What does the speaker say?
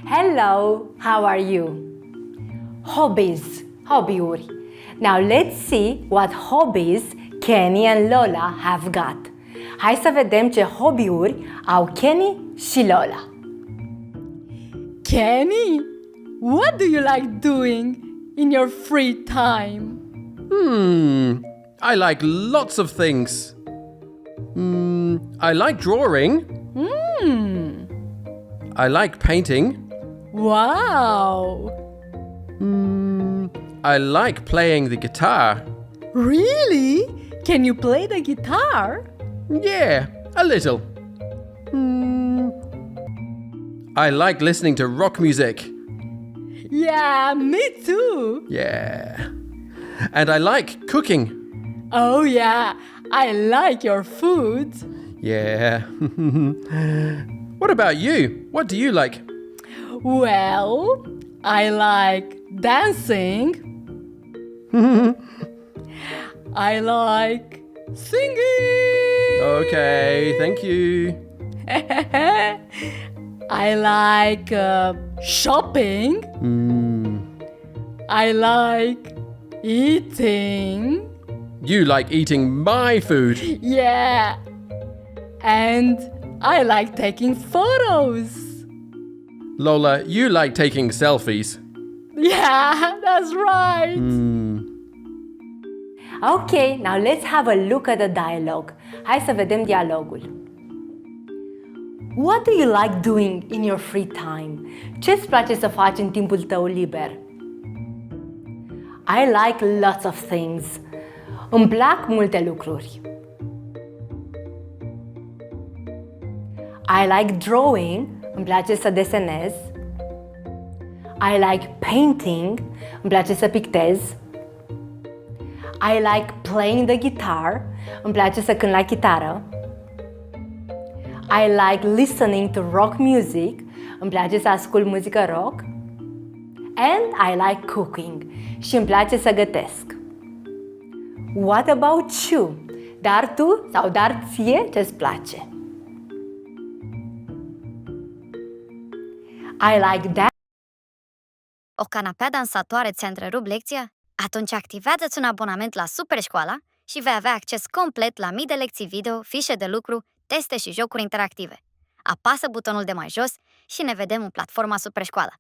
Hello, how are you? Hobbies, hobby-uri. Now let's see what hobbies Kenny and Lola have got. Hai să vedem ce hobby-uri au Kenny și Lola. Kenny, what do you like doing in your free time? I like lots of things. I like drawing. I like painting. Wow! I like playing the guitar. Really? Can you play the guitar? Yeah, a little. I like listening to rock music. Yeah, me too. Yeah. And I like cooking. Oh yeah, I like your food. Yeah. What about you? What do you like? Well, I like dancing. I like singing. Okay, thank you. I like shopping. I like eating. You like eating my food. Yeah. And I like taking photos. Lola, you like taking selfies. Yeah, that's right. Okay, now let's have a look at the dialogue. Hai să vedem dialogul. What do you like doing in your free time? Ce-ți place să faci în timpul tău liber? I like lots of things. Îmi plac multe lucruri. I like drawing. Îmi place să desenez. I like painting. Îmi place să pictez. I like playing the guitar. Îmi place să cânt la chitară. I like listening to rock music. Îmi place să ascult muzică rock. And I like cooking. Și îmi place să gătesc. What about you? Dar tu sau dar ție ce-ți place? I like that. O canapea dansatoare ți-a întrerupt lecția? Atunci activează-ți un abonament la Superșcoala și vei avea acces complet la mii de lecții video, fișe de lucru, teste și jocuri interactive. Apasă butonul de mai jos și ne vedem în platforma Superșcoala.